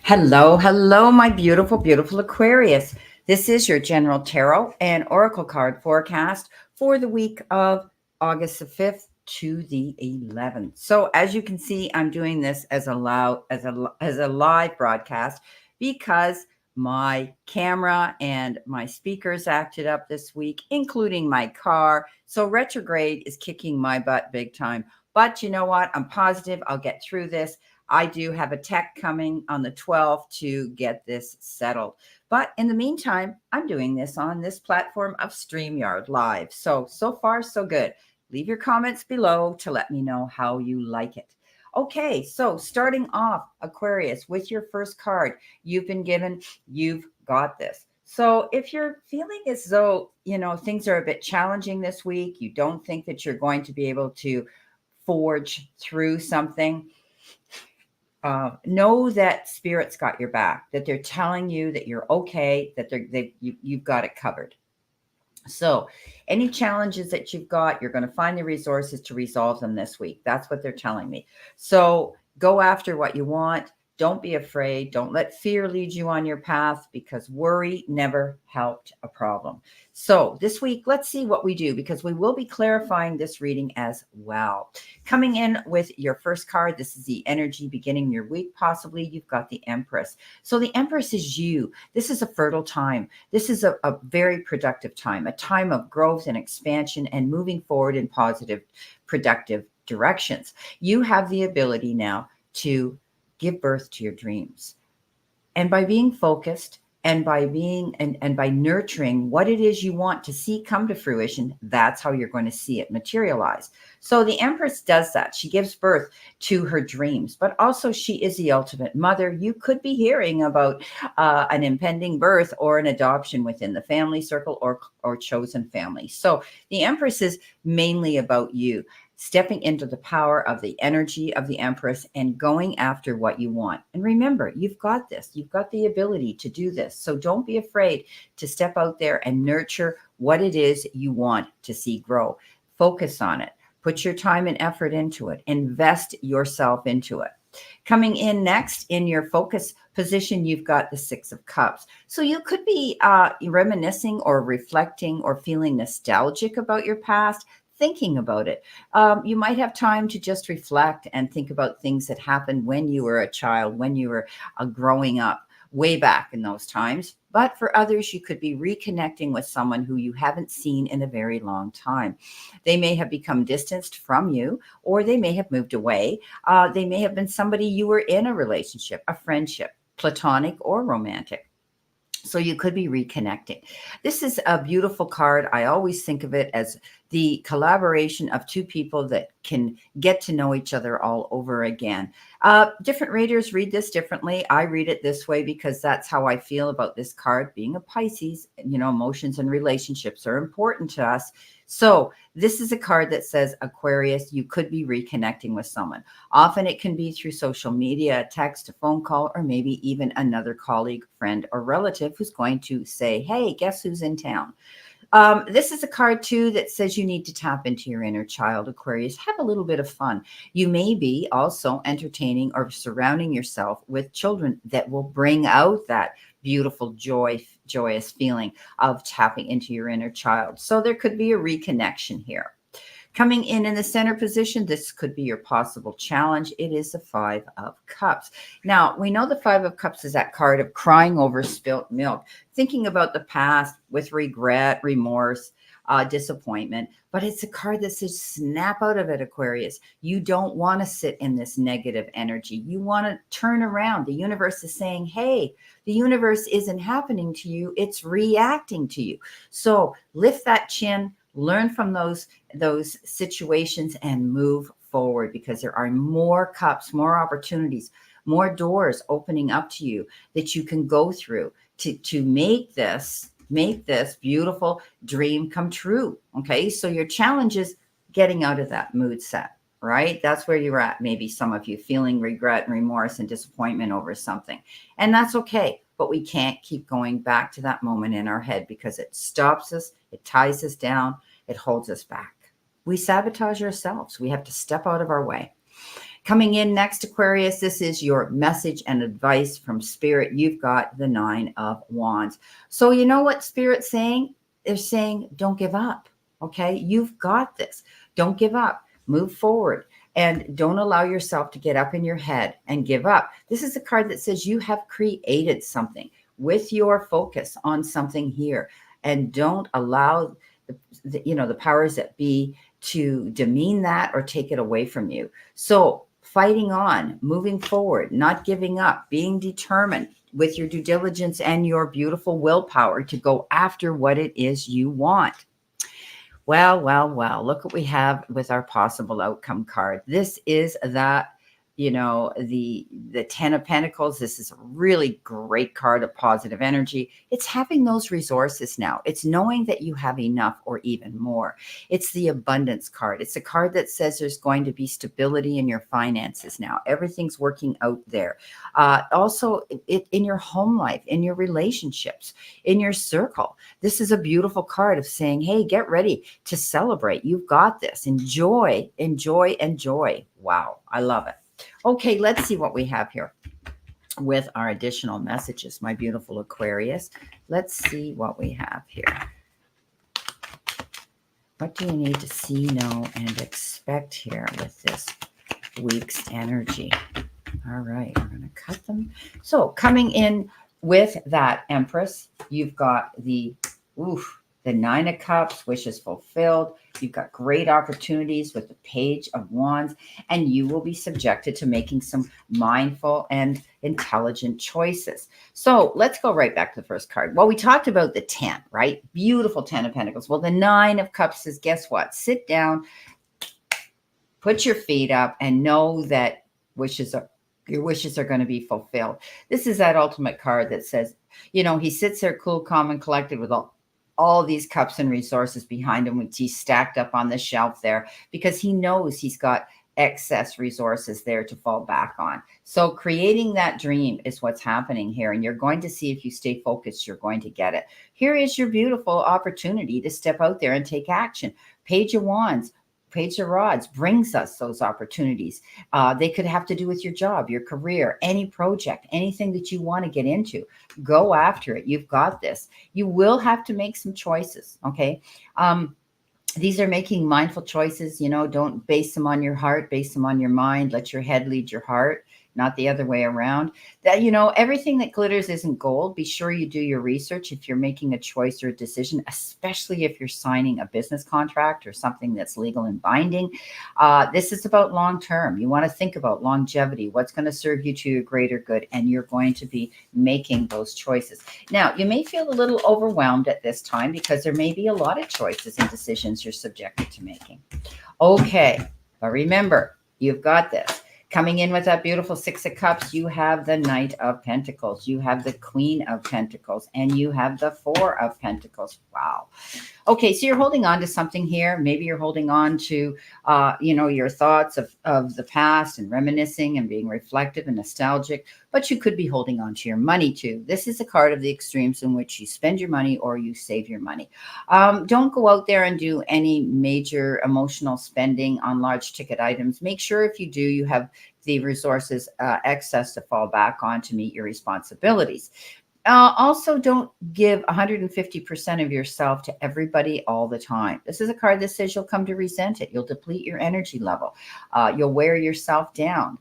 Hello, hello, my beautiful, beautiful Aquarius. This is your general tarot and oracle card forecast for the week of August the 5th to the 11th. So, as you can see, I'm doing this as a live broadcast because my camera and my speakers acted up this week, including my car. So, retrograde is kicking my butt big time. But you know what? I'm positive I'll get through this. I do have a tech coming on the 12th to get this settled. But in the meantime, I'm doing this on this platform of StreamYard Live. So far, so good. Leave your comments below to let me know how you like it. Okay, so starting off, Aquarius, with your first card you've been given, you've got this. So if you're feeling as though, things are a bit challenging this week, you don't think that you're going to be able to forge through something, know that spirit's got your back, that they're telling you that you're okay, that you've got it covered. So any challenges that you've got, you're going to find the resources to resolve them this week. That's what they're telling me. So go after what you want. Don't be afraid. Don't let fear lead you on your path, because worry never helped a problem. So this week, let's see what we do, because we will be clarifying this reading as well. Coming in with your first card, this is the energy beginning your week. Possibly you've got the Empress. So the Empress is you. This is a fertile time. This is a very productive time, a time of growth and expansion and moving forward in positive, productive directions. You have the ability now to give birth to your dreams. And by being focused and by being and by nurturing what it is you want to see come to fruition, that's how you're going to see it materialize. So the Empress does that. She gives birth to her dreams, but also she is the ultimate mother. You could be hearing about an impending birth or an adoption within the family circle or chosen family. So the Empress is mainly about you stepping into the power of the energy of the Empress and going after what you want. And remember, you've got this. You've got the ability to do this. So don't be afraid to step out there and nurture what it is you want to see grow. Focus on it. Put your time and effort into it. Invest yourself into it. Coming in next in your focus position, you've got the Six of Cups. So you could be reminiscing or reflecting or feeling nostalgic about your past, thinking about it. You might have time to just reflect and think about things that happened when you were a child, when you were growing up, way back in those times. But for others, you could be reconnecting with someone who you haven't seen in a very long time. They may have become distanced from you, or they may have moved away. They may have been somebody you were in a relationship, a friendship, platonic or romantic. So you could be reconnecting. This is a beautiful card. I always think of it as the collaboration of two people that can get to know each other all over again. Different readers read this differently. I read it this way because that's how I feel about this card. Being a Pisces, emotions and relationships are important to us. So this is a card that says, Aquarius, you could be reconnecting with someone. Often it can be through social media, a text, a phone call, or maybe even another colleague, friend, or relative who's going to say, hey, guess who's in town? This is a card, too, that says you need to tap into your inner child, Aquarius. Have a little bit of fun. You may be also entertaining or surrounding yourself with children that will bring out that beautiful, joyous feeling of tapping into your inner child. So there could be a reconnection here. Coming in the center position, this could be your possible challenge. It is the Five of Cups. Now, we know the Five of Cups is that card of crying over spilt milk, thinking about the past with regret, remorse, disappointment. But it's a card that says snap out of it, Aquarius. You don't want to sit in this negative energy. You want to turn around. The universe is saying, hey, the universe isn't happening to you. It's reacting to you. So lift that chin. Learn from those situations and move forward, because there are more cups, more opportunities, more doors opening up to you that you can go through to make this beautiful dream come true. Okay, so your challenge is getting out of that mood set, right? That's where you're at. Maybe some of you feeling regret and remorse and disappointment over something, and that's okay. But we can't keep going back to that moment in our head, because it stops us, it ties us down, it holds us back. We sabotage ourselves. We have to step out of our way. Coming in next, Aquarius, this is your message and advice from Spirit. You've got the 9 of Wands. So you know what Spirit's saying? They're saying, don't give up. Okay, you've got this. Don't give up. Move forward. And don't allow yourself to get up in your head and give up. This is a card that says you have created something with your focus on something here. And don't allow the powers that be to demean that or take it away from you. So fighting on, moving forward, not giving up, being determined with your due diligence and your beautiful willpower to go after what it is you want. Well, look what we have with our possible outcome card. This is that, the 10 of Pentacles. This is a really great card of positive energy. It's having those resources now. It's knowing that you have enough or even more. It's the abundance card. It's a card that says there's going to be stability in your finances now. Everything's working out there. Also, in your home life, in your relationships, in your circle. This is a beautiful card of saying, hey, get ready to celebrate. You've got this. Enjoy, enjoy, enjoy. Wow, I love it. Okay, let's see what we have here with our additional messages, my beautiful Aquarius. Let's see what we have here. What do you need to see, know, and expect here with this week's energy? All right, we're going to cut them. So coming in with that Empress, you've got the 9 of Cups, wishes fulfilled. You've got great opportunities with the Page of Wands, and you will be subjected to making some mindful and intelligent choices. So let's go right back to the first card. Well, we talked about the 10, right? Beautiful 10 of Pentacles. Well, the 9 of Cups says, guess what? Sit down, put your feet up, and know that your wishes are going to be fulfilled. This is that ultimate card that says, he sits there cool, calm, and collected with all these cups and resources behind him, which he's stacked up on the shelf there, because he knows he's got excess resources there to fall back on. So creating that dream is what's happening here. And you're going to see, if you stay focused, you're going to get it. Here is your beautiful opportunity to step out there and take action. Page of Wands, Page of Rods brings us those opportunities. They could have to do with your job, your career, any project, anything that you want to get into. Go after it. You've got this. You will have to make some choices, okay? These are making mindful choices. Don't base them on your heart, base them on your mind. Let your head lead your heart, not the other way around. That, everything that glitters isn't gold. Be sure you do your research if you're making a choice or a decision, especially if you're signing a business contract or something that's legal and binding. This is about long term. You want to think about longevity, what's going to serve you to your greater good, and you're going to be making those choices. Now, you may feel a little overwhelmed at this time because there may be a lot of choices and decisions you're subjected to making. Okay, but remember, you've got this. Coming in with that beautiful 6 of Cups, you have the Knight of Pentacles, you have the Queen of Pentacles, and you have the 4 of Pentacles. Wow. Okay, so you're holding on to something here. Maybe you're holding on to, your thoughts of the past and reminiscing and being reflective and nostalgic, but you could be holding on to your money too. This is a card of the extremes in which you spend your money or you save your money. Don't go out there and do any major emotional spending on large ticket items. Make sure if you do, you have the resources excess to fall back on to meet your responsibilities. Also, don't give 150% of yourself to everybody all the time. This is a card that says you'll come to resent it. You'll deplete your energy level. You'll wear yourself down.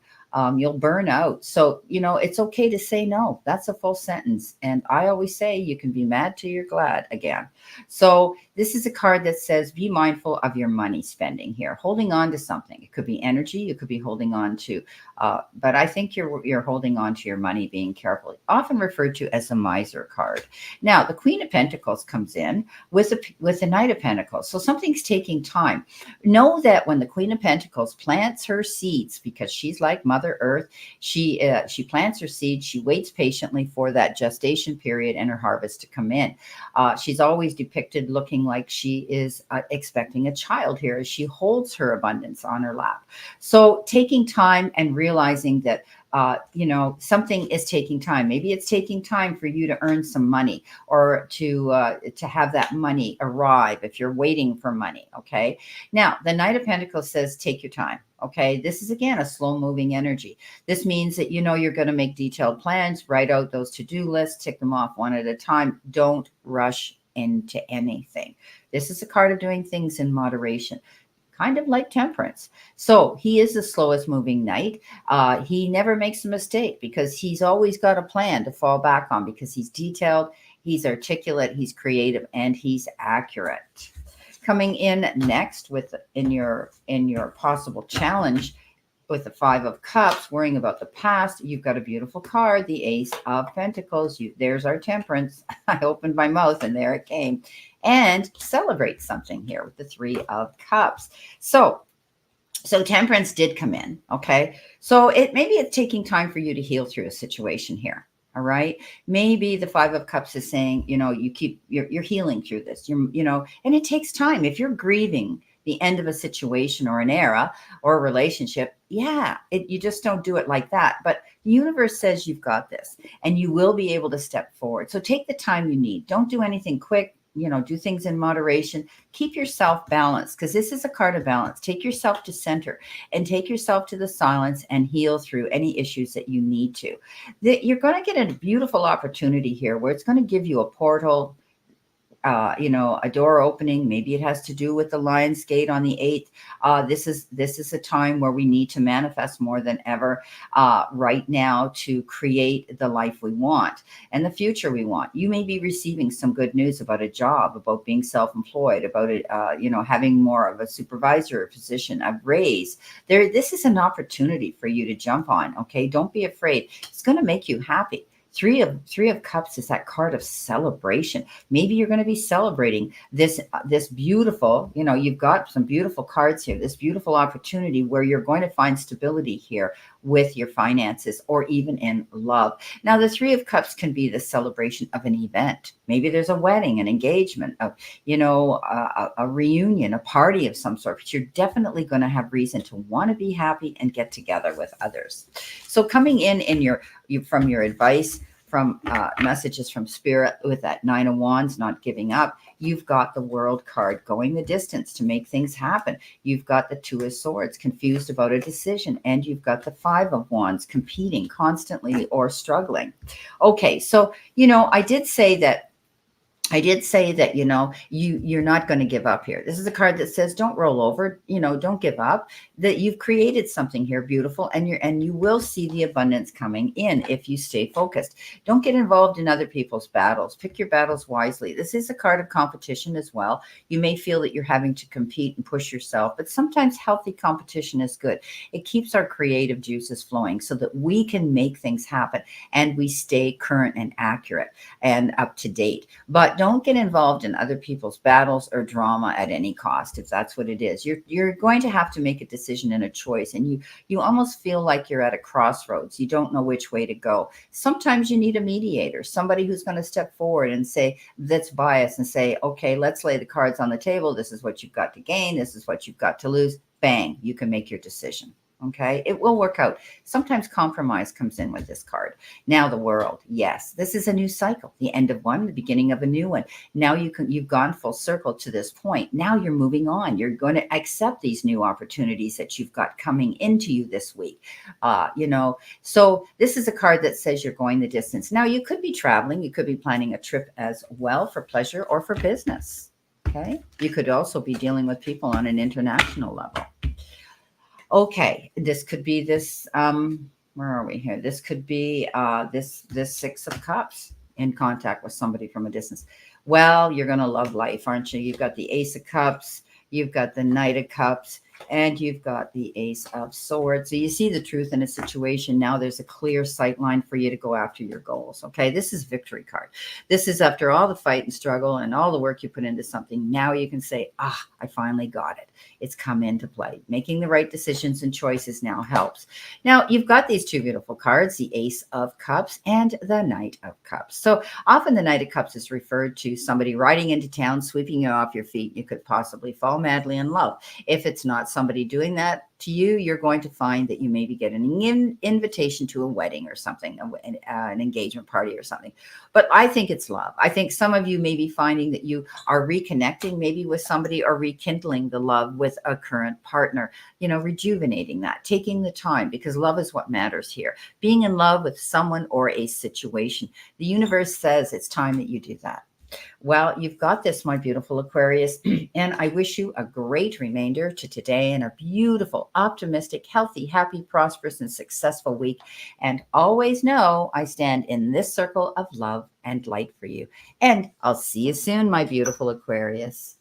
You'll burn out. So, it's okay to say no. That's a full sentence. And I always say you can be mad till you're glad again. So this is a card that says be mindful of your money spending here, holding on to something. It could be energy. You could be holding on to, but I think you're holding on to your money, being careful, often referred to as a miser card. Now, the Queen of Pentacles comes in with the Knight of Pentacles. So something's taking time. Know that when the Queen of Pentacles plants her seeds, because she's like Mother Earth, she plants her seeds, she waits patiently for that gestation period and her harvest to come in. She's always depicted looking like she is expecting a child here as she holds her abundance on her lap. So taking time and realizing that something is taking time. Maybe it's taking time for you to earn some money or to have that money arrive if you're waiting for money. Okay. Now, the Knight of Pentacles says, take your time. Okay, this is again a slow moving energy. This means that you're going to make detailed plans, write out those to do lists, tick them off one at a time. Don't rush into anything. This is a card of doing things in moderation, kind of like temperance. So he is the slowest moving knight. He never makes a mistake because he's always got a plan to fall back on, because he's detailed, he's articulate, he's creative, and he's accurate. Coming in next with in your possible challenge with the Five of Cups, worrying about the past, you've got a beautiful card, the Ace of Pentacles. There's our temperance. I opened my mouth and there it came. And celebrate something here with the Three of Cups. So temperance did come in. Okay. So maybe it's taking time for you to heal through a situation here. All right. Maybe the Five of Cups is saying, you're healing through this, and it takes time. If you're grieving the end of a situation or an era or a relationship, you just don't do it like that. But the universe says you've got this and you will be able to step forward. So take the time you need. Don't do anything quick. Do things in moderation. Keep yourself balanced, because this is a card of balance. Take yourself to center and take yourself to the silence and heal through any issues that you need to. You're going to get a beautiful opportunity here where it's going to give you a portal, a door opening. Maybe it has to do with the Lion's Gate on the 8th. This is a time where we need to manifest more than ever right now to create the life we want and the future we want. You may be receiving some good news about a job, about being self-employed, about it, having more of a supervisor position, a raise. This is an opportunity for you to jump on. Okay, don't be afraid. It's going to make you happy. Three of Cups is that card of celebration. Maybe you're going to be celebrating this beautiful, you've got some beautiful cards here, this beautiful opportunity where you're going to find stability here with your finances or even in love. Now, the Three of Cups can be the celebration of an event. Maybe there's a wedding, an engagement, a reunion, a party of some sort, but you're definitely going to have reason to want to be happy and get together with others. So coming in from your advice, from messages from Spirit with that Nine of Wands, not giving up, you've got the World card, going the distance to make things happen. You've got the Two of Swords, confused about a decision, and you've got the Five of Wands, competing constantly or struggling. Okay, so I did say that you're not going to give up here. This is a card that says don't roll over, don't give up, that you've created something here beautiful, and you will see the abundance coming in if you stay focused. Don't get involved in other people's battles. Pick your battles wisely. This is a card of competition as well. You may feel that you're having to compete and push yourself, but sometimes healthy competition is good. It keeps our creative juices flowing so that we can make things happen and we stay current and accurate and up to date. But don't get involved in other people's battles or drama at any cost. If that's what it is, you're going to have to make a decision and a choice, and you almost feel like you're at a crossroads. You don't know which way to go. Sometimes you need a mediator, somebody who's going to step forward and say, that's biased, and say, okay, let's lay the cards on the table. This is what you've got to gain. This is what you've got to lose. Bang, you can make your decision. Okay, it will work out. Sometimes compromise comes in with this card. Now the World, yes, this is a new cycle, the end of one, the beginning of a new one. Now you've gone full circle to this point. Now you're moving on. You're going to accept these new opportunities that you've got coming into you this week. So this is a card that says you're going the distance. Now you could be traveling. You could be planning a trip as well for pleasure or for business. Okay, you could also be dealing with people on an international level. Okay, this could be this, where are we here? This could be this Six of Cups, in contact with somebody from a distance. Well, you're going to love life, aren't you? You've got the Ace of Cups, you've got the Knight of Cups, and you've got the Ace of Swords. So you see the truth in a situation. Now there's a clear sight line for you to go after your goals. Okay, this is victory card. This is after all the fight and struggle and all the work you put into something. Now you can say, I finally got it. It's come into play. Making the right decisions and choices now helps. Now you've got these two beautiful cards, the Ace of Cups and the Knight of Cups. So often the Knight of Cups is referred to somebody riding into town, sweeping you off your feet. You could possibly fall madly in love. If it's not got somebody doing that to you, you're going to find that you maybe get an invitation to a wedding or something, an engagement party or something. But I think it's love. I think some of you may be finding that you are reconnecting maybe with somebody or rekindling the love with a current partner, rejuvenating that, taking the time, because love is what matters here. Being in love with someone or a situation. The universe says it's time that you do that. Well, you've got this, my beautiful Aquarius, and I wish you a great remainder to today and a beautiful, optimistic, healthy, happy, prosperous, and successful week. And always know I stand in this circle of love and light for you. And I'll see you soon, my beautiful Aquarius.